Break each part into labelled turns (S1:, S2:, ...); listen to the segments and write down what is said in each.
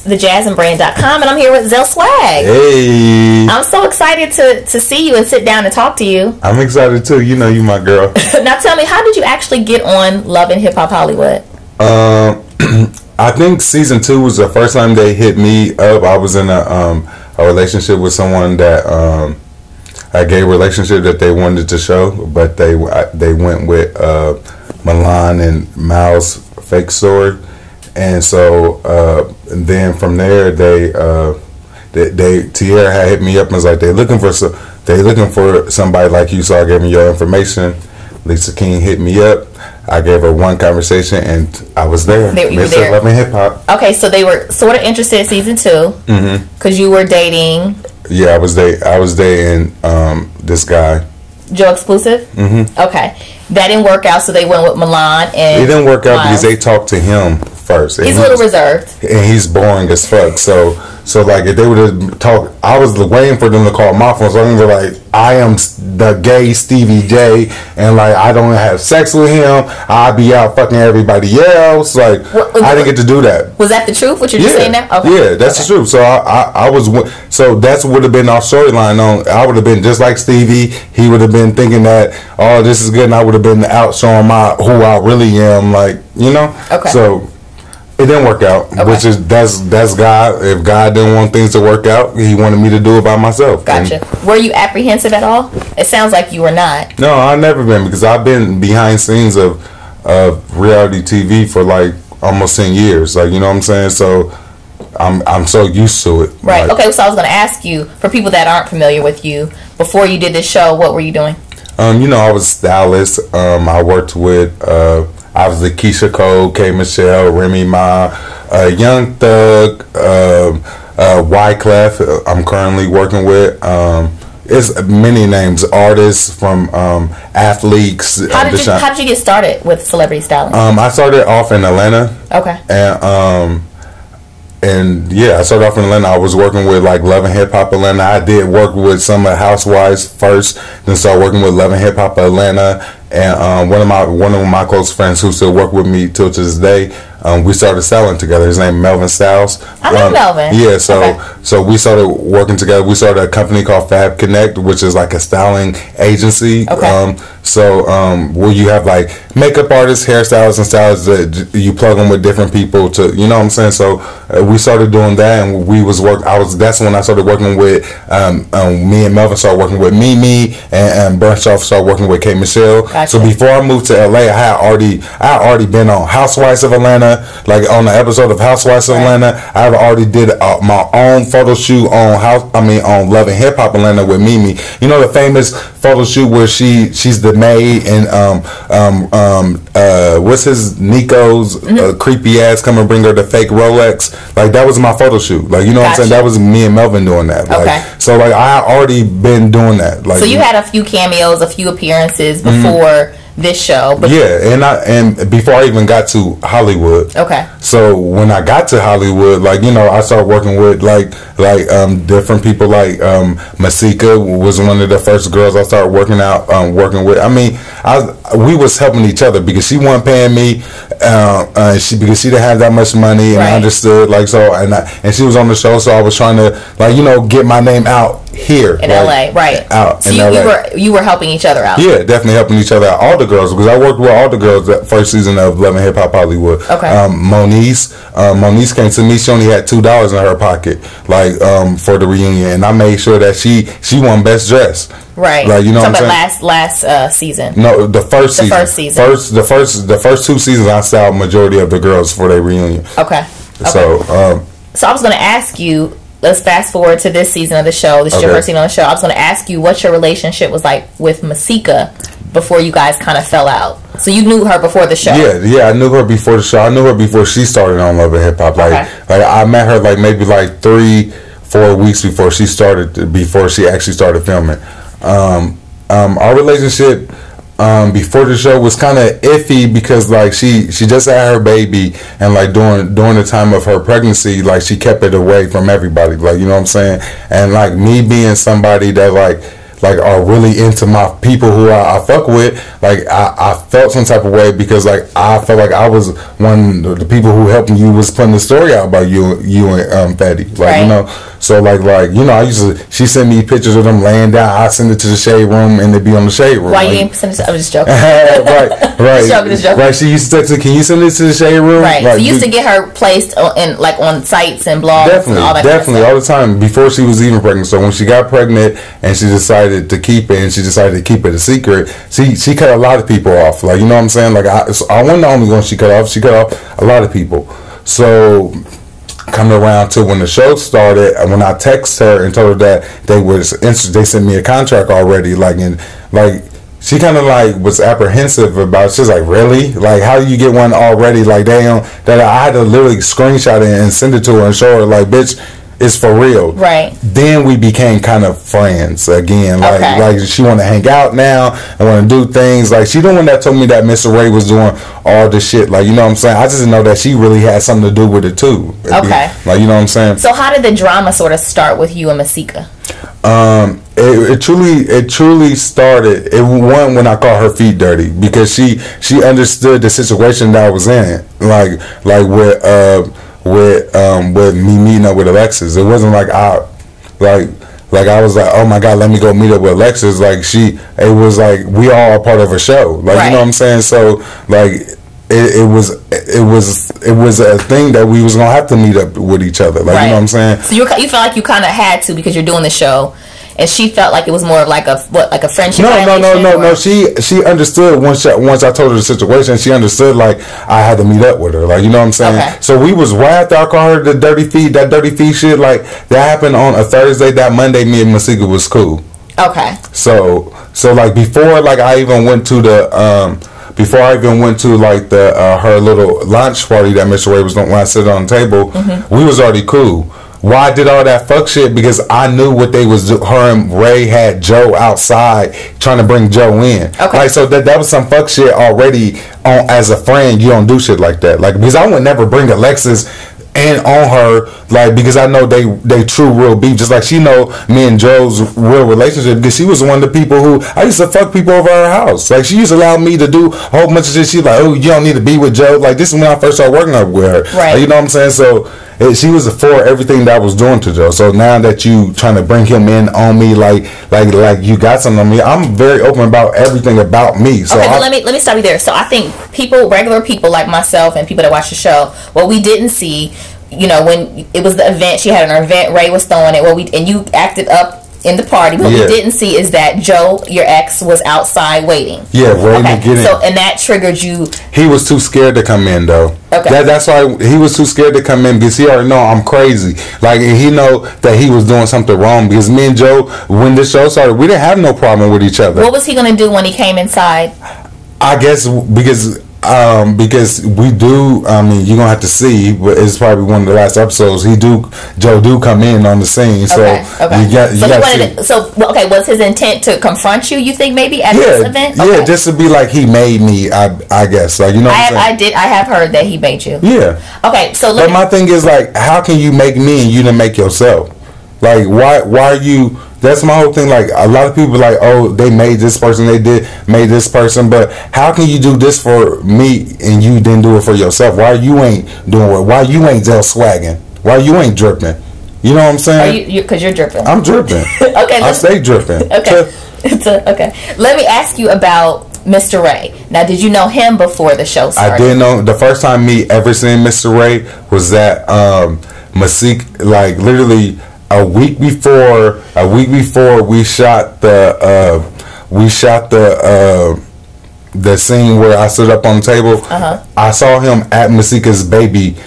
S1: thejazandbrand.com, and I'm here with Zell Swag.
S2: Hey.
S1: I'm so excited to see you and sit down and talk to you.
S2: I'm excited too. You know you my girl.
S1: Now tell me, how did you actually get on Love and Hip Hop Hollywood?
S2: I think season 2 was the first time they hit me up. I was in a relationship with someone that a gay relationship that they wanted to show, but they went with Milan and Miles' fake story, and so then from there they Tierra had hit me up and was like, they looking for somebody like you, so I gave them your information. Lisa King hit me up. I gave her one conversation and I was there. Mr. Love and Hip Hop.
S1: Okay, so they were sort of interested in season 2 because you were dating.
S2: Yeah, I was dating this guy.
S1: Joe Exclusive? Okay. That didn't work out, so they went with Milan. And
S2: it didn't work out because they talked to him first.
S1: He's a little reserved.
S2: And he's boring as fuck. So like, if they would have talked, I was waiting for them to call my phone. So I'm like, I am the gay Stevie J, and like, I don't have sex with him. I'll be out fucking everybody else. Like, I didn't get to do that.
S1: Was that the truth? What you're just saying now? Okay.
S2: Yeah, that's the truth. So I was, so that's would have been our storyline. I would have been just like Stevie. He would have been thinking that, oh, this is good, and I would have been out showing who I really am. Like, you know.
S1: Okay.
S2: So it didn't work out, which is that's God. If God didn't want things to work out, He wanted me to do it by myself.
S1: Gotcha. Were you apprehensive at all? It sounds like you were not.
S2: No, I've never been, because I've been behind scenes of reality TV for like almost 10 years. Like, you know what I'm saying? So I'm so used to it.
S1: Right.
S2: Like,
S1: okay. So I was going to ask you, for people that aren't familiar with you, before you did this show, what were you doing?
S2: You know, I was a stylist. I worked with obviously Keisha Cole, K. Michelle, Remy Ma, Young Thug, Wyclef. I'm currently working with. It's many names, artists from athletes.
S1: How did you get started with celebrity styling?
S2: I started off in Atlanta.
S1: Okay.
S2: And yeah, I started off in Atlanta. I was working with like Love and Hip Hop Atlanta. I did work with some of the housewives first, then started working with Love and Hip Hop Atlanta. And one of my close friends who still work with me till to this day, we started styling together. His name is Melvin Styles.
S1: I know Melvin.
S2: Yeah, so we started working together. We started a company called Fab Connect, which is like a styling agency.
S1: Okay.
S2: Where you have like makeup artists, hairstylists, and stylists that you plug them with different people to, you know what I'm saying? So we started doing that, and that's when I started working with me and Melvin started working with Mimi, and Bernstoff started working with K. Michelle.
S1: Gotcha.
S2: So before I moved to LA, I had already been on Housewives of Atlanta, like on the episode of Housewives of Atlanta. I had already did my own photo shoot on on Love and Hip Hop Atlanta with Mimi. You know the famous photo shoot where she's the maid and what's his Nico's creepy ass come and bring her the fake Rolex. Like, that was my photo shoot. Like, you know what I'm saying? That was me and Melvin doing that. Like,
S1: okay.
S2: So like, I had already been doing that. Like,
S1: so you had a few cameos, a few appearances before this show. But
S2: yeah, and before I even got to Hollywood.
S1: Okay.
S2: So when I got to Hollywood, like, you know, I started working with like different people. Like Masika was one of the first girls I started working with. I mean, we was helping each other because she wasn't paying me, because she didn't have that much money, and I understood, like, so, and she was on the show, so I was trying to, like, you know, get my name out here
S1: in LA, right?
S2: Out
S1: so
S2: in
S1: LA. You were helping each other out.
S2: Yeah, definitely helping each other out. All the girls, because I worked with all the girls that first season of Love and Hip Hop Hollywood.
S1: Okay.
S2: Moniece came to me. She only had $2 in her pocket, like for the reunion, and I made sure that she won Best Dress.
S1: Right.
S2: Like, you know what I'm saying?
S1: Last season.
S2: No, the first season.
S1: The
S2: first 2 seasons I styled majority of the girls for their reunion.
S1: Okay.
S2: So
S1: I was going to ask you. Let's fast forward to this season of the show. This is your first season on the show. I was going to ask you what your relationship was like with Masika before you guys kind of fell out. So you knew her before the show?
S2: Yeah, I knew her before the show. I knew her before she started on Love and Hip Hop. Like I met her like maybe like 3-4 weeks before she actually started filming. Our relationship before the show was kind of iffy because like she just had her baby, and like during the time of her pregnancy, like she kept it away from everybody, like, you know what I'm saying? And like me being somebody that like like are really into my people who I fuck with, like I felt some type of way because like I felt like I was one of the people who helped you was putting the story out about you and Fatty, like
S1: right.
S2: you know. So like you know, she sent me pictures of them laying down. I send it to the shade room and they be on the shade room.
S1: Why
S2: like,
S1: you ain't send it? I'm just joking.
S2: right.
S1: Just joking.
S2: Right. She used to text me, can you send it to the shade room?
S1: Right.
S2: Like,
S1: so you used to get her placed on sites and blogs.
S2: Definitely,
S1: and all that
S2: definitely,
S1: kind of
S2: all the time before she was even pregnant. So when she got pregnant and she decided to keep it, and she decided to keep it a secret, she cut a lot of people off. Like, you know what I'm saying? Like I wasn't the only one she cut off. She cut off a lot of people. So coming around to when the show started, when I texted her and told her that they sent me a contract already, like, and like she kind of like was apprehensive about it. She's like, really? Like, how do you get one already? Like, damn, that I had to literally screenshot it and send it to her and show her, like, bitch, it's for real.
S1: Right.
S2: Then we became kind of friends again. Like she want to hang out now and want to do things. Like, she the one that told me that Mr. Ray was doing all this shit. Like, you know what I'm saying? I just didn't know that she really had something to do with it too.
S1: Okay.
S2: Like, you know what I'm saying?
S1: So how did the drama sort of start with you and Masika?
S2: It truly started. It won when I called her feet dirty because she understood the situation that I was in. Like with me meeting up with Alexis. It wasn't like I was like, oh my god, let me go meet up with Alexis. Like it was like we all are part of a show. Like, you know what I'm saying? So like it was a thing that we was gonna have to meet up with each other. Like, you know what I'm saying?
S1: So you felt like you kind of had to because you're doing the show. And she felt like it was more of like a friendship.
S2: No. She understood once I told her the situation. She understood like I had to meet up with her. Like, you know what I'm saying? Okay. So we was right after I called her that dirty feet shit. Like, that happened on a Thursday. That Monday, me and Masika was cool.
S1: Okay.
S2: So like before, like I even went to the before I even went to like the her little lunch party that Mr. Ray was doing when I sit on the table, we was already cool. Why I did all that fuck shit? Because I knew what they was doing. Her and Ray had Joe outside trying to bring Joe in. Okay. Like, so that was some fuck shit already. As a friend, you don't do shit like that. Like, because I would never bring Alexis and on her, like, because I know they true real beef. Just like she know me and Joe's real relationship, because she was one of the people who I used to fuck people over her house. Like, she used to allow me to do a whole bunch of shit. She like, oh, you don't need to be with Joe. Like, this is when I first started working up with her.
S1: Right.
S2: Like, you know what I'm saying? So she was for everything that I was doing to Joe. So now that you trying to bring him in on me, like you got something on me, I'm very open about everything about me. So
S1: okay, but let me stop you there. So I think regular people like myself and people that watch the show, what we didn't see, you know, when it was the event, she had an event, Ray was throwing it, and you acted up in the party. What we didn't see is that Joe, your ex, was outside waiting.
S2: Yeah, waiting to get in.
S1: So, and that triggered you.
S2: He was too scared to come in, though. Okay. That's why he was too scared to come in, because he already know I'm crazy. Like, he know that he was doing something wrong, because me and Joe, when this show started, we didn't have no problem with each other.
S1: What was he going to do when he came inside?
S2: I guess because we do, I mean, you're gonna have to see, but it's probably one of the last episodes. Joe do come in on the scene, so you got to see.
S1: Was his intent to confront you? You think maybe at this event?
S2: Yeah, just to be like he made me. I guess, like, you know.
S1: I have heard that he made you.
S2: Yeah.
S1: Okay, so
S2: but my thing is, like, how can you make me and you didn't make yourself? Like, why are you? That's my whole thing. Like, a lot of people like, oh, they made this person, made this person, but how can you do this for me and you didn't do it for yourself? Why you ain't doing it? Why you ain't Zell swagging? Why you ain't dripping? You know what I'm saying?
S1: Because you're dripping.
S2: I'm dripping. Okay, I stay dripping.
S1: Okay. Okay. Let me ask you about Mr. Ray. Now, did you know him before the show started?
S2: I didn't know. The first time me ever seeing Mr. Ray was that Masik, like, literally a week before we shot the scene where I stood up on the table. I saw him at Masika's baby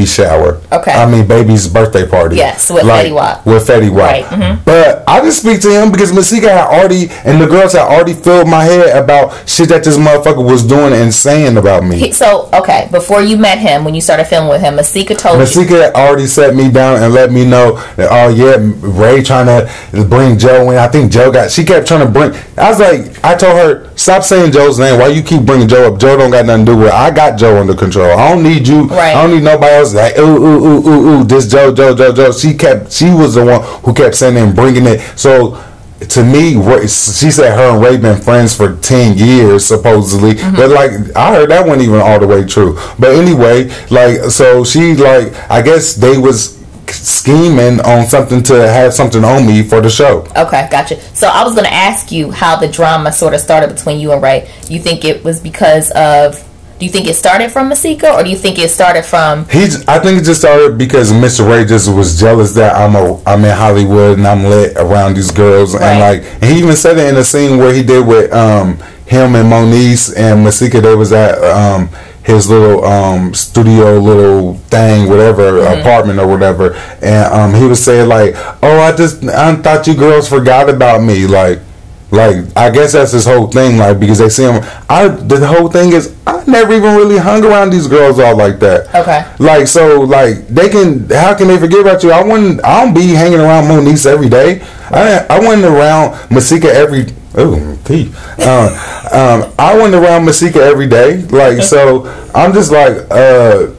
S2: shower. Okay. I mean, baby's birthday party.
S1: Yes, with Fetty Wap.
S2: With Fetty Wap. Right. Mm-hmm. But I didn't speak to him because Masika had already, and the girls had already filled my head about shit that this motherfucker was doing and saying about me.
S1: Okay, before you met him, when you started filming with him, Masika
S2: had already set me down and let me know that, oh yeah, Ray trying to bring Joe in. I think she kept trying to bring, I told her, stop saying Joe's name. Why you keep bringing Joe up? Joe don't got nothing to do with it. I got Joe under control. I don't need you. Right. I don't need nobody else. Like, ooh, this Joe. She was the one who kept saying it and bringing it. So to me, she said her and Ray been friends for 10 years supposedly, but like I heard that wasn't even all the way true. But anyway, like so she like I guess they was scheming on something to have something on me for the show.
S1: Okay, gotcha. So I was going to ask you how the drama sort of started between you and Ray. You think it was because of? Do you think it started from Masika, or do you think it started from?
S2: I think it just started because Mr. Ray just was jealous that I'm in Hollywood and I'm lit around these girls, right. And he even said it in a scene where he did with him and Moniece and Masika. They was at his little studio little thing, whatever, apartment or whatever, and he was saying like, oh, I thought you girls forgot about me, like I guess that's his whole thing, like because they see him. The whole thing is I never even really hung around these girls all like that. Okay. Like so, like they can. How can they forget about you? I don't be hanging around Moniece every day. I went around Masika every. Oh, pee. I went around Masika every day. Like so, I'm just like I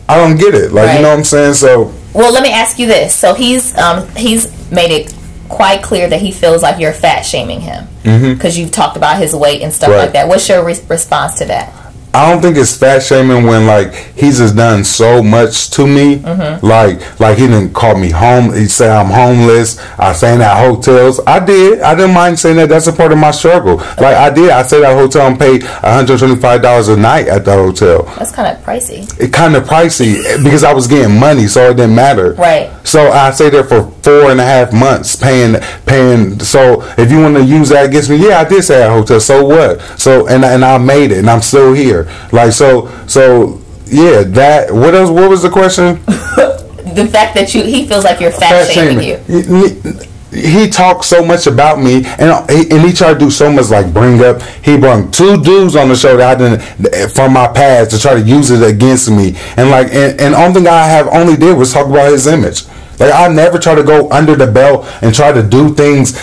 S2: don't get it. Like you know what I'm saying? So.
S1: Well, let me ask you this. So he's made it quite clear that he feels like you're fat shaming him because you've talked about his weight and stuff like that. What's your response to that?
S2: I don't think it's fat shaming when like he's just done so much to me. Like he didn't call me home. He said I'm homeless. I stayed at hotels. I didn't mind saying that. That's a part of my struggle. Like I stayed at a hotel and paid $125 a night at the hotel.
S1: That's kind of pricey.
S2: It kind of pricey because I was getting money, so it didn't matter. Right. So I stayed there for 4.5 months paying. So if you want to use that against me, yeah, I did stay at a hotel. So what? So and I made it, and I'm still here. Like so yeah. That what else? What was the question?
S1: The fact that he feels like you're fat shaming you.
S2: He talks so much about me, and he tried to do so much. Like he brought 2 dudes on the show that I didn't from my past to try to use it against me, and only thing I only did was talk about his image. Like I never try to go under the belt and try to do things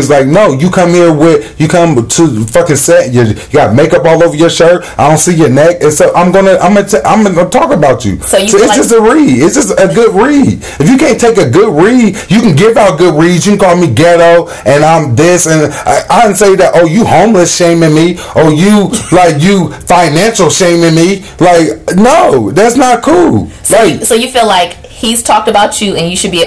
S2: like no. You come to the fucking set. You got makeup all over your shirt. I don't see your neck, and so I'm gonna talk about you. So it's just a read. It's just a good read. If you can't take a good read, you can give out good reads. You can call me ghetto and I'm this, and I didn't say that. Oh, you homeless shaming me. Oh, you financial shaming me. Like no, that's not cool.
S1: So you feel like he's talked about you, and you should be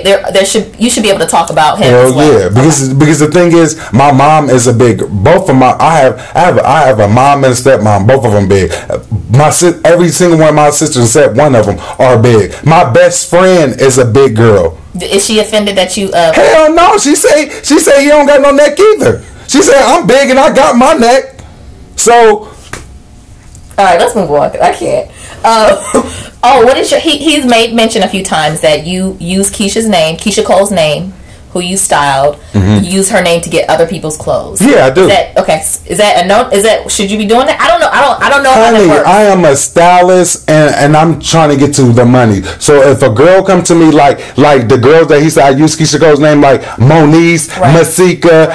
S1: you should be able to talk about him.
S2: Hell as well. Yeah, because the thing is, my mom is a big. Both of my I have a mom and a stepmom. Both of them big. Every single one of my sisters, except one of them, are big. My best friend is a big girl.
S1: Is she offended that you?
S2: Hell no. She say you don't got no neck either. She said I'm big and I got my neck. So.
S1: All right, let's move on. I can't. What is he's made mention a few times that you use Keisha Cole's name, who you styled. You use her name to get other people's clothes.
S2: Yeah, I do.
S1: Is that a note? Should you be doing that? I don't know. I don't know how that works.
S2: I am a stylist, and I'm trying to get to the money. So if a girl come to me like the girls that he said I use Keisha Cole's name, like Moniece, Masika,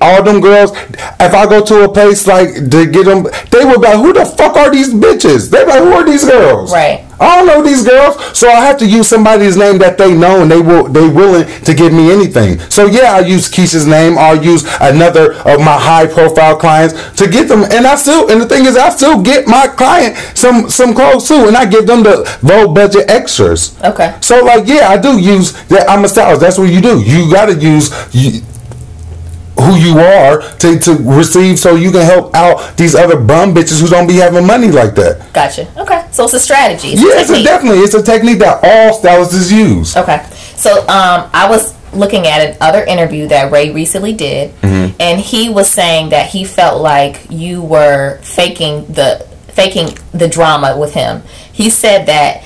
S2: all them girls. If I go to a place like to get them, they will be like, "Who the fuck are these bitches?" They be like, "Who are these girls?" Right. I don't know these girls, so I have to use somebody's name that they know, and they willing to give me anything. So yeah, I use Keisha's name. I'll use another of my high profile clients to get them, and the thing is, I still get my client some clothes too, and I give them the low budget extras. Okay. So like yeah, I do use that. I'm a stylist. That's what you do. You got to use who you are to receive, so you can help out these other bum bitches who don't be having money like that.
S1: Gotcha. Okay, so it's a strategy.
S2: It's a technique that all stylists use.
S1: Okay, so I was looking at another interview that Ray recently did, and he was saying that he felt like you were faking the drama with him. He said that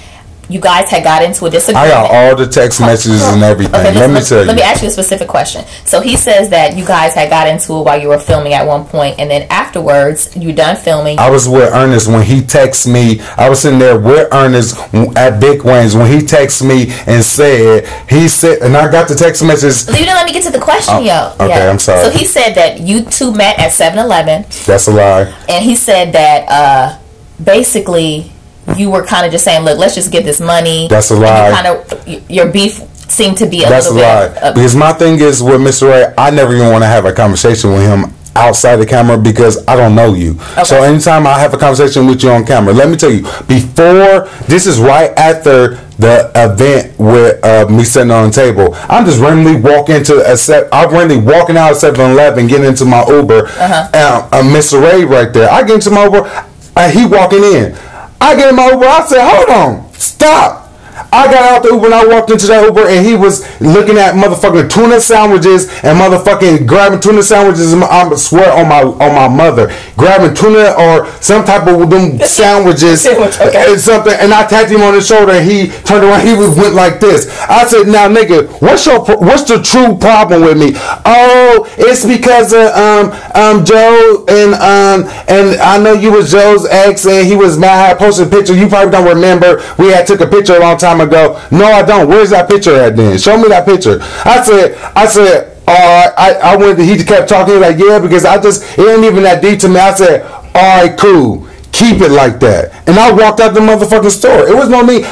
S1: you guys had got into a disagreement. I
S2: got all the text messages and everything. Okay, let me tell you.
S1: Let me ask you a specific question. So he says that you guys had got into it while you were filming at one point, and then afterwards, you done filming.
S2: I was with Ernest when he texted me. I was sitting there with Ernest at Big Wayne's when he texted me and said, and I got the text messages.
S1: You didn't let me get to the question,
S2: Okay, yeah. I'm sorry.
S1: So he said that you two met at 7-Eleven.
S2: That's a lie.
S1: And he said that basically you were kind of just saying, look, let's just get this money.
S2: That's a lie.
S1: Your beef seem to be
S2: That's a lie. Because my thing is with Mr. Ray, I never even want to have a conversation with him outside the camera because I don't know you. Okay. So anytime I have a conversation with you on camera, let me tell you, before, this is right after the event with me sitting on the table, I'm just randomly walking out of 7-Eleven, getting into my Uber, Mr. Ray right there. I get into my Uber, he walking in. I get in my Uber, I said, hold on, stop. I got out the Uber and I walked into that Uber and he was looking at motherfucking tuna sandwiches and motherfucking grabbing tuna sandwiches. I swear on my mother, grabbing tuna or some type of them sandwiches and something. And I tapped him on the shoulder and he turned around. He went like this. I said, "Now, nigga, what's the true problem with me?" "Oh, it's because of Joe and I know you was Joe's ex and he was mad. I posted a picture. You probably don't remember. We had took a picture a long time ago." "No, I don't. Where's that picture at then? Show me that picture." I said, I went, he kept talking like, "Yeah, because it ain't even that deep to me." I said, "All right, cool. Keep it like that." And I walked out the motherfucking store. It was no me.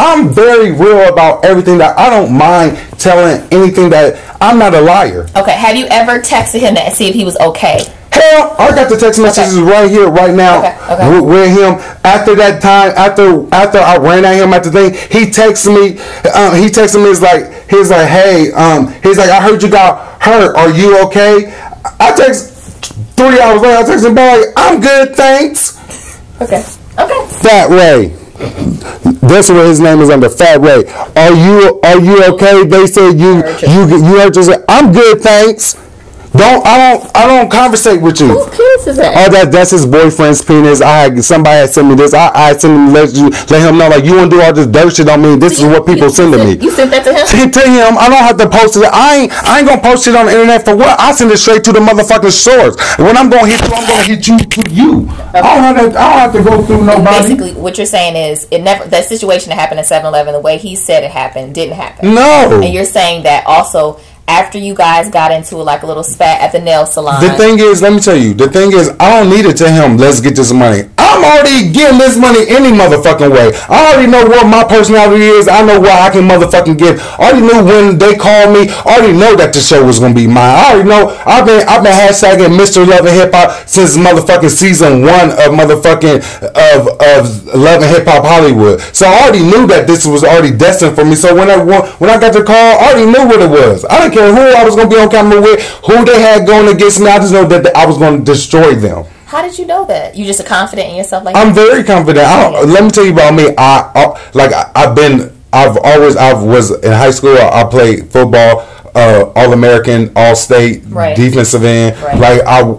S2: I'm very real about everything that I don't mind telling anything that I'm not a liar.
S1: Okay. Have you ever texted him to see if he was okay?
S2: Hell, I got the text messages right here, right now, with him. After that time, after I ran at him at the thing, he texted me. He's like, "Hey, he's like, I heard you got hurt. Are you okay?" I text 3 hours later. I text him back, like, "I'm good, thanks." Okay. Fat Ray. That's what his name is under, Fat Ray. Are you okay? They said you hurt yourself. "I'm good, thanks." I don't conversate with you.
S1: Whose penis is that?
S2: Oh, that's his boyfriend's penis. Somebody had sent me this. I sent him let him know, like, you want to do all this dirt shit on me. This is what people send to me.
S1: You sent that to him?
S2: To him. I don't have to post it. I ain't gonna post it on the internet for what? I send it straight to the motherfucking source. When I'm gonna hit you, I'm gonna hit you to you. Okay. I don't have to go through nobody.
S1: Basically, what you're saying is that situation that happened at 7-Eleven, the way he said it happened, didn't happen.
S2: No.
S1: And you're saying that also, after you guys got into like a little spat at the nail salon.
S2: The thing is, let me tell you, I don't need to tell him, "Let's get this money." I'm already getting this money any motherfucking way. I already know what my personality is. I know what I can motherfucking give. I already knew when they called me. I already know that the show was gonna be mine. I already know. I've been hashtagging Mr. Love and Hip Hop since motherfucking season 1 of motherfucking of Love and Hip Hop Hollywood. So I already knew that this was already destined for me. So when I got the call, I already knew what it was. I didn't care who I was gonna be on camera with, who they had going against me. I just know that I was gonna destroy them.
S1: How did you know that? You just confident in yourself like
S2: I'm
S1: that?
S2: very confident. Let me tell you about me. I was in high school. I played football, All-American, All-State, defensive end,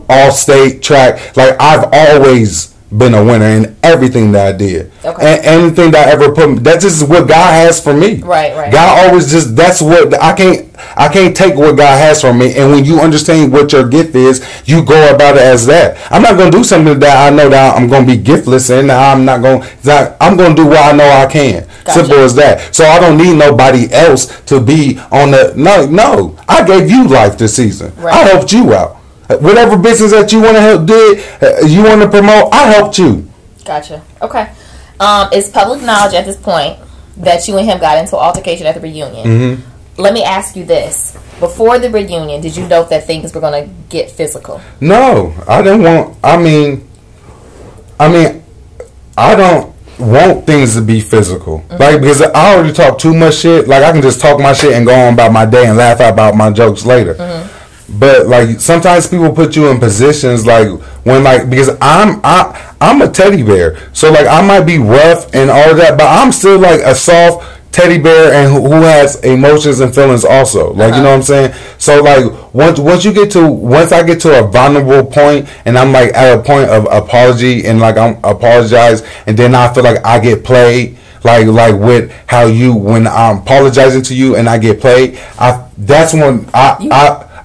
S2: All-State track. Like, I've always been a winner in everything that I did. Okay. And anything that I ever put, that's just what God has for me.
S1: Right.
S2: God always that's what, I can't take what God has for me. And when you understand what your gift is, you go about it as that. I'm not going to do something that I know that I'm going to be giftless in. I'm going to do what I know I can. Gotcha. Simple as that. So I don't need nobody else to be on the, no. I gave you life this season. Right. I helped you out. Whatever business that you want to help you want to promote, I helped you.
S1: Gotcha. Okay. It's public knowledge at this point that you and him got into an altercation at the reunion. Mm-hmm. Let me ask you this. Before the reunion, did you know that things were going to get physical?
S2: No. I didn't want... I don't want things to be physical. Mm-hmm. Like, because I already talk too much shit. Like, I can just talk my shit and go on about my day and laugh about my jokes later. Mm-hmm. But like sometimes people put you in positions like when like because I'm a teddy bear, so like I might be rough and all that, but I'm still like a soft teddy bear and who has emotions and feelings also. Like you know what I'm saying. So like once I get to a vulnerable point and I'm like at a point of apology and like I'm apologize and then I feel like I get played. Like with how when I'm apologizing to you and I get played, that's when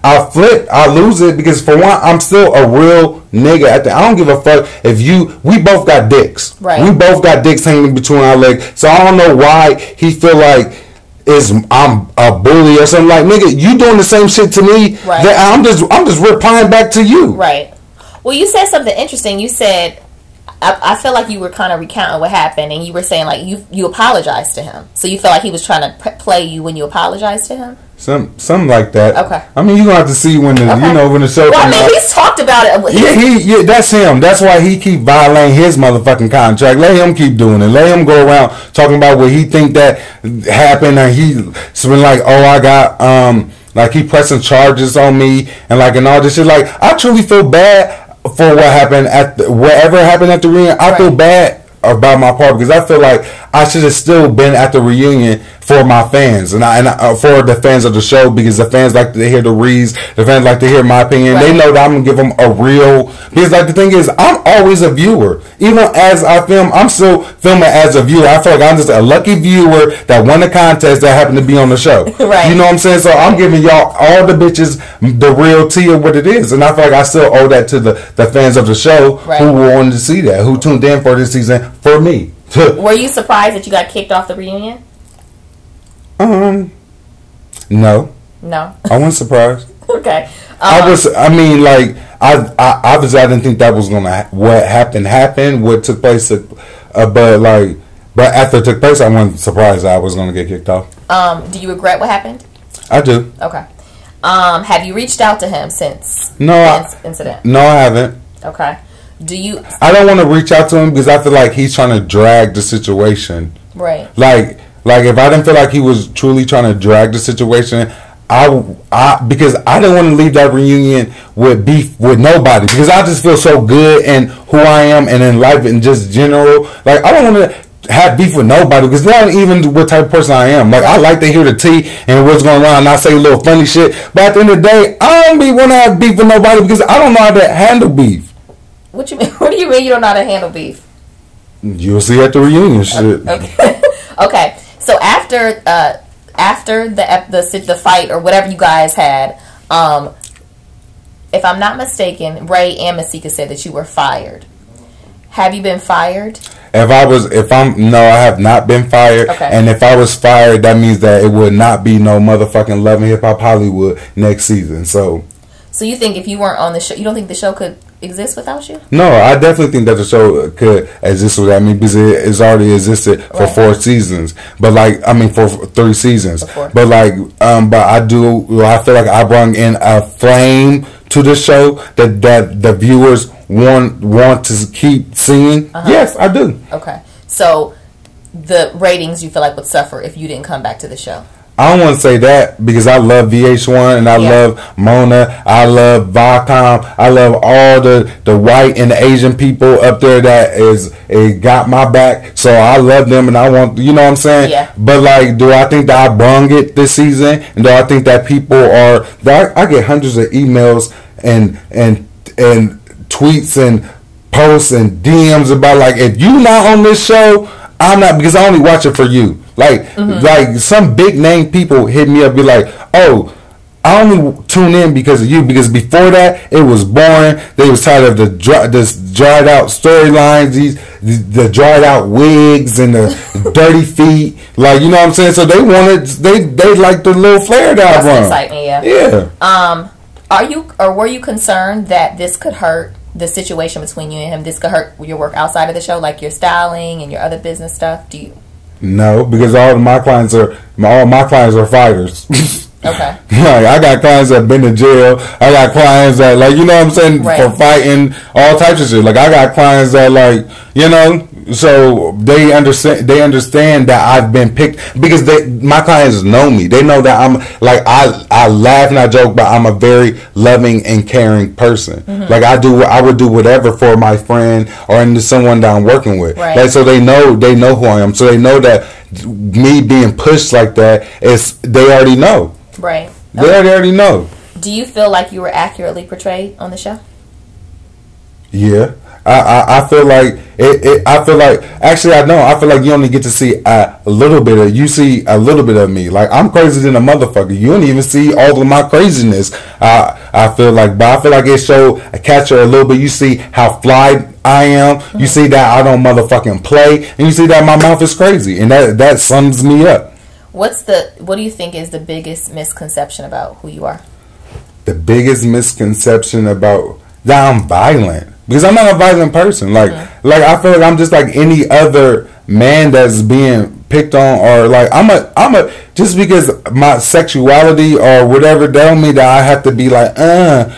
S2: I flip, I lose it because for one, I'm still a real nigga. I don't give a fuck if we both got dicks. Right. We both got dicks hanging between our legs. So I don't know why he feel like I'm a bully or something. Like, nigga, you doing the same shit to me. Right. That I'm just replying back to you.
S1: Right. Well, you said something interesting. You said I feel like you were kind of recounting what happened, and you were saying like you apologized to him, so you felt like he was trying to play you when you apologized to him.
S2: Something like that.
S1: Okay.
S2: I mean, you gonna have to see when the when the show.
S1: Well, I mean, he's talked about it.
S2: Yeah, that's him. That's why he keep violating his motherfucking contract. Let him keep doing it. Let him go around talking about what he think that happened, and he's been like, oh, I got like he pressing charges on me and like and all this shit. Like, I truly feel bad for what happened whatever happened at the reunion. I feel bad about my part because I feel like I should have still been at the reunion for my fans and for the fans of the show, because the fans like to hear the reads, the fans like to hear my opinion. They know that I'm gonna give them a real, because like the thing is, I'm always a viewer. Even as I film, I'm still filming as a viewer. I feel like I'm just a lucky viewer that won the contest that happened to be on the show. Right. You know what I'm saying? So I'm giving y'all all the bitches the real tea of what it is, and I feel like I still owe that to the fans of the show who wanted to see that, who tuned in for this season for me.
S1: Were you surprised that you got kicked off the reunion?
S2: No.
S1: No.
S2: I wasn't surprised.
S1: Okay.
S2: I mean, like, I obviously I didn't think that was gonna what happened. What took place, but after it took place, I wasn't surprised that I was gonna get kicked off.
S1: Do you regret what happened?
S2: I do.
S1: Okay. Have you reached out to him since
S2: the
S1: incident?
S2: No, I haven't.
S1: Okay. Do you?
S2: I don't want to reach out to him because I feel like he's trying to drag the situation.
S1: Right.
S2: Like if I didn't feel like he was truly trying to drag the situation, because I didn't want to leave that reunion with beef with nobody, because I just feel so good in who I am and in life in just general. Like, I don't want to have beef with nobody, because not even what type of person I am. Like, I like to hear the tea and what's going on, and I say a little funny shit. But at the end of the day, I don't want to have beef with nobody because I don't know how to handle beef.
S1: What you mean? What do you mean you don't know how to handle beef?
S2: You'll see at the reunion shit.
S1: Okay. Okay. So after the fight or whatever you guys had, if I'm not mistaken, Ray and Masika said that you were fired. Have you been fired?
S2: No, I have not been fired.
S1: Okay.
S2: And if I was fired, that means that it would not be no motherfucking Love and Hip Hop Hollywood next season. So
S1: you think if you weren't on the show, you don't think the show could exist without you?
S2: No, I definitely think that the show could exist without me, because it's already existed for 4 seasons. But for 3 seasons. But I feel like I brought in a flame to the show that the viewers want to keep seeing. Yes, I do.
S1: Okay. So the ratings you feel like would suffer if you didn't come back to the show?
S2: I don't want to say that, because I love VH1 and I love Mona, I love Viacom, I love all the white and the Asian people up there that got my back. So I love them, and I want, you know what I'm saying?
S1: Yeah.
S2: But do I think that I brung it this season? And do I think that people I get hundreds of emails and tweets and posts and DMs about if you not on this show, I'm not, because I only watch it for you. Like some big name people hit me up, be like, oh, I only tune in because of you, because before that it was boring. They was tired of this dried out storylines, the dried out wigs and the dirty feet. Like, you know what I'm saying? So they like the little flair that I run.
S1: Excitement,
S2: yeah.
S1: Were you concerned that this could hurt the situation between you and him? This could hurt your work outside of the show, like your styling and your other business stuff? Do you?
S2: No, because all my clients are fighters.
S1: Okay.
S2: I got clients that been to jail. I got clients that you know what I'm saying, for fighting, all types of shit. I got clients that so they understand that I've been picked, because my clients know me. They know that I'm I laugh and I joke, but I'm a very loving and caring person. Mm-hmm. I would do whatever for my friend or into someone that I'm working with.
S1: Right.
S2: So they know who I am. So they know that me being pushed like that they already know.
S1: Right.
S2: They already know.
S1: Do you feel like you were accurately portrayed on the show?
S2: Yeah. I feel like I feel like, actually, I know. I feel like you only get to see a little bit of. You see a little bit of me. I'm crazy than a motherfucker. You don't even see all of my craziness. I feel like, but I feel like it showed a catcher a little bit. You see how fly I am. Mm-hmm. You see that I don't motherfucking play, and you see that my mouth is crazy, and that sums me up.
S1: What do you think is the biggest misconception about who you are?
S2: The biggest misconception about that I'm violent. because I'm not a violent person. Like I feel like I'm just like any other man that's being picked on, or like I'm a just because my sexuality or whatever don't mean that I have to be like no,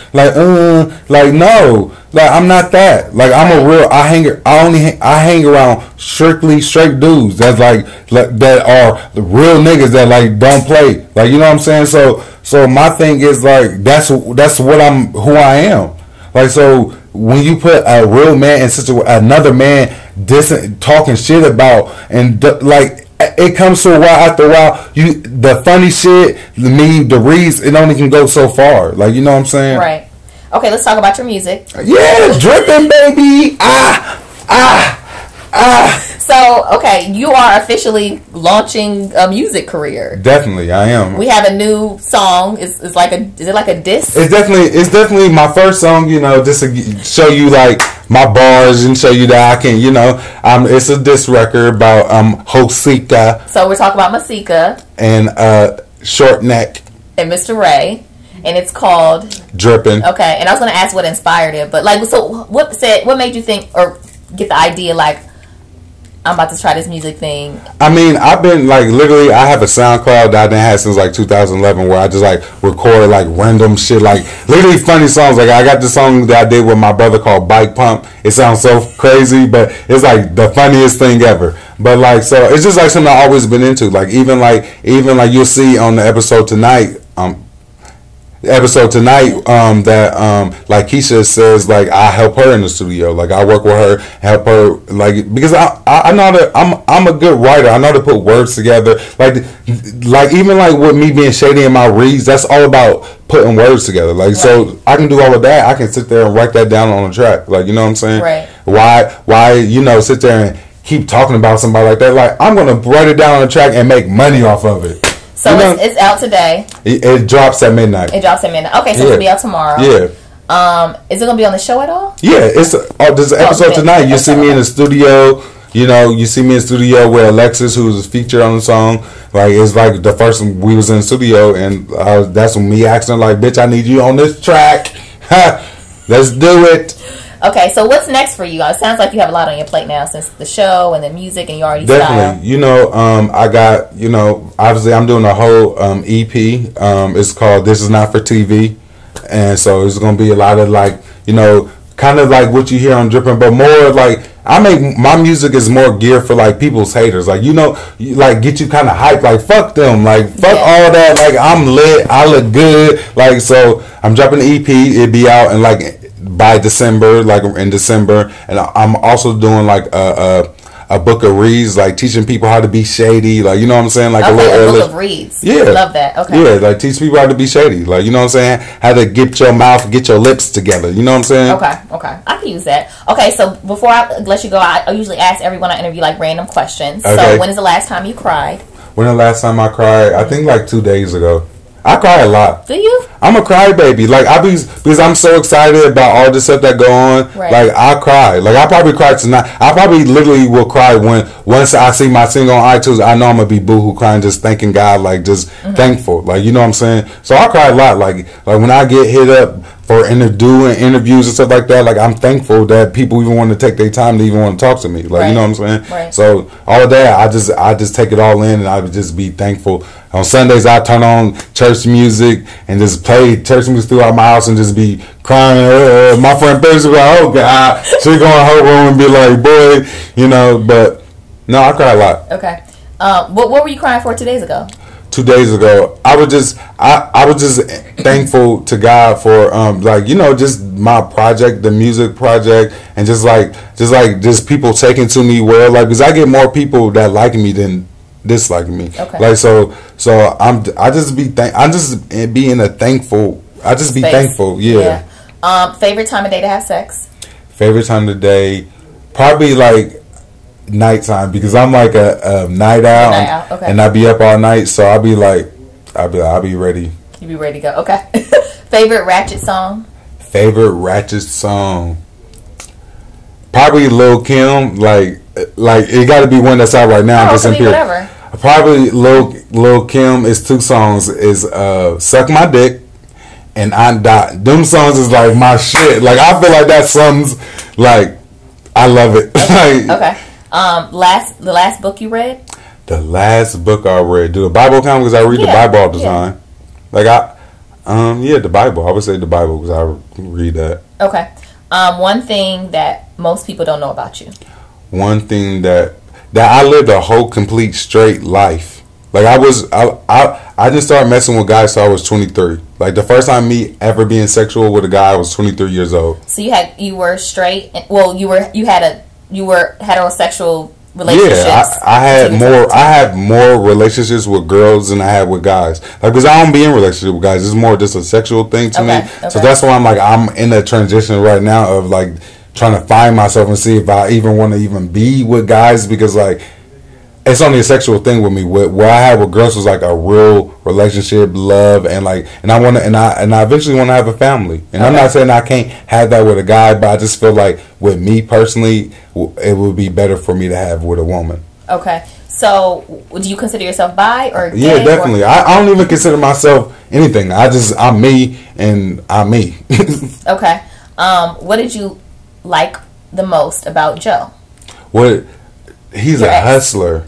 S2: like I'm not that. Like I'm a real. I hang around strictly straight dudes that's like that are the real niggas that like don't play. Like, you know what I'm saying? So my thing is like that's what I'm, who I am. Like, so when you put a real man in such another man talking shit about, and like it comes to a while, after a while, the funny shit, the reads, it only can go so far. Like, you know what I'm saying?
S1: Right. Okay, let's talk about your music.
S2: Yeah, dripping, baby.
S1: So, okay, you are officially launching a music career.
S2: Definitely, I am.
S1: We have a new song. Is it like a diss?
S2: It's definitely my first song. You know, just to show you like my bars and show you that I can. You know, it's a diss record about Hosika.
S1: So we're talking about Masika
S2: and Short Neck
S1: and Mr. Ray. And it's called
S2: Drippin'.
S1: Okay, and I was going to ask what inspired it, but like, so what made you think or get the idea like, I'm about to try this music thing?
S2: I mean, I've been like literally, I have a SoundCloud that I done had since like 2011, where I just like record like random shit, like literally funny songs. Like I got this song that I did with my brother called Bike Pump. It sounds so crazy, but it's like the funniest thing ever. But like, so it's just like something I've always been into. Like even like you'll see on the episode tonight. That like Keisha says, like I help her in the studio, like I work with her, help her, like because I know that I'm a good writer. I know to put words together, like even like with me being shady in my reads, that's all about putting words together. Like right. So I can do all of that. I can sit there and write that down on a track. Like, you know what I'm saying?
S1: Right.
S2: Why you know, sit there and keep talking about somebody like that? Like I'm gonna write it down on a track and make money off of it.
S1: So you know, it's out today.
S2: It drops at midnight. Okay, so
S1: it'll be out tomorrow.
S2: Yeah.
S1: Is it gonna be on the show at all?
S2: Yeah, there's an episode tonight. You see me in the studio. You know, you see me in the studio with Alexis, who's featured on the song. Like it's like the first time we was in the studio, and that's when me asking like, "Bitch, I need you on this track. Let's do it."
S1: Okay, so what's next for you? It sounds like you have a lot on your plate now since the show and the music, and you already
S2: definitely. Style. You know, I got, you know, obviously I'm doing a whole EP. It's called "This Is Not for TV," and so it's gonna be a lot of like, you know, kind of like what you hear on Drippin', but more like my music is more geared for like people's haters, like, you know, like get you kind of hyped, like fuck them, like fuck all that, like I'm lit, I look good, like so I'm dropping the EP. It'll be out and like. By December, like in December, and I'm also doing like a book of reads, like teaching people how to be shady, like, you know what I'm saying, like
S1: a book of reads.
S2: Yeah,
S1: love that. Okay,
S2: yeah, like teach people how to be shady, like, you know what I'm saying, how to get your mouth, get your lips together. You know what I'm saying?
S1: Okay, I can use that. Okay, so before I let you go, I usually ask everyone I interview like random questions. Okay. So when is the last time you cried?
S2: When the last time I cried? I think like 2 days ago. I cry a lot.
S1: Do you?
S2: I'm a crybaby. Like because I'm so excited about all this stuff that go on. Right. Like I cry. Like I probably cry tonight. I probably literally will cry once I see my single on iTunes. I know I'm gonna be boohoo crying, just thanking God, like just thankful. Like, you know what I'm saying. So I cry a lot. Like when I get hit up for doing interviews and stuff like that, like I'm thankful that people even want to take their time to even want to talk to me. Like, right. You know what I'm saying?
S1: Right.
S2: So all of that, I just take it all in, and I would just be thankful. On Sundays, I turn on church music and just play church music throughout my house and just be crying. My friend Thursday was like, "Oh God," she go in her room and be like, "Boy," you know. But no, I cry a lot.
S1: Okay. What were you crying for 2 days ago?
S2: 2 days ago, I was just thankful to God for like, you know, just my project, the music project, and just people taking to me well, like, because I get more people that like me than disliking me. Okay. Like so I just be thankful. I just be thankful. Yeah.
S1: Favorite time of day to have sex?
S2: Favorite time of the day, probably like nighttime, because I'm like a night owl, okay. And I be up all night, so I'll be ready.
S1: You be ready to go. Okay. Favorite Ratchet song?
S2: Favorite Ratchet song, probably Lil Kim. Like it got to be one that's out right now.
S1: Oh, it whatever.
S2: Probably Lil Kim is 2 songs. Is "Suck My Dick" and "I Die." Them songs is like my shit. Like I feel like that sums Like, I love it.
S1: Okay. Okay. The last book you read?
S2: The last book I read. Do the Bible count? Because I read the Bible all the time. Like, the Bible. I would say the Bible because I read that. Okay.
S1: One thing that most people don't know about you.
S2: One thing that I lived a whole complete straight life. Like, I didn't start messing with guys till I was 23. Like, the first time me ever being sexual with a guy, I was 23 years old.
S1: So you were straight. Well, you were heterosexual relationships.
S2: Yeah, I had more relationships with girls than I had with guys. Like, because I don't be in relationship with guys. It's more just a sexual thing to me. Okay. So that's why I'm in a transition right now of like trying to find myself and see if I even want to even be with guys, because like it's only a sexual thing with me. What I had with girls was like a real relationship, love, and I eventually want to have a family. And I'm not saying I can't have that with a guy, but I just feel like with me personally, it would be better for me to have with a woman.
S1: Okay. So, do you consider yourself bi or gay?
S2: Yeah, definitely. I don't even consider myself anything. I'm me, and I'm me.
S1: Okay. What did you like the most about Joe?
S2: He's a hustler,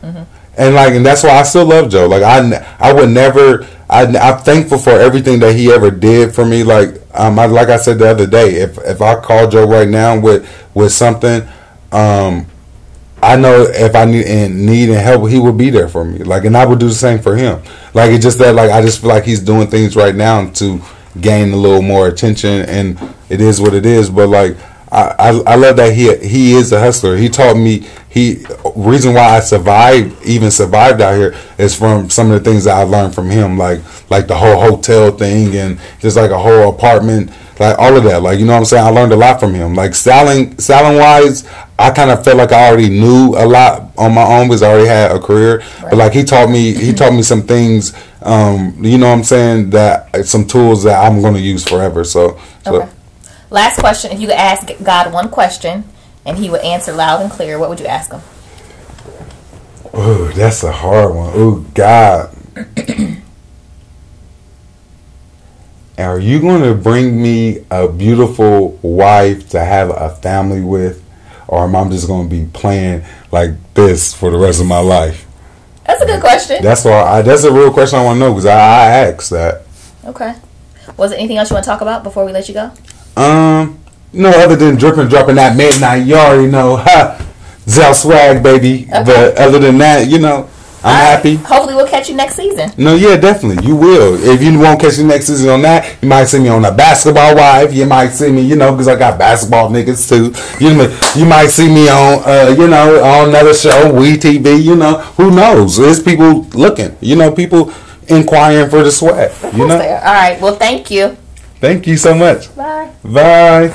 S2: and that's why I still love Joe. Like I would never. I'm thankful for everything that he ever did for me. Like like I said the other day, if I call Joe right now with something, I know if I need help, he would be there for me. Like, and I would do the same for him. Like, it's just that like I just feel like he's doing things right now to gain a little more attention, and it is what it is. But like. I love that he is a hustler. He taught me reason why I survived out here is from some of the things that I learned from him, like the whole hotel thing and just like a whole apartment, like all of that. Like, you know what I'm saying? I learned a lot from him. Like styling wise, I kind of felt like I already knew a lot on my own because I already had a career. Right. But like he taught me some things. You know what I'm saying? That some tools that I'm going to use forever. So.
S1: Okay. Last question. If you could ask God one question and he would answer loud and clear, what would you ask him?
S2: Oh, that's a hard one. Oh, God. Are you going to bring me a beautiful wife to have a family with? Or am I just going to be playing like this for the rest of my life?
S1: That's a good question.
S2: That's a real question I want to know because I asked that.
S1: Okay. Was there anything else you want to talk about before we let you go?
S2: No, other than dripping, dropping that midnight, you already know, Zell swag, baby. Okay. But other than that, you know, I'm happy.
S1: Hopefully we'll catch you next season.
S2: No, yeah, definitely. You will. If you won't catch me next season on that, you might see me on a basketball wife. You might see me, because I got basketball niggas too. You might see me on, on another show, WeTV, who knows? There's people looking, people inquiring for the swag,
S1: All right. Well, thank you.
S2: Thank you so much.
S1: Bye.
S2: Bye.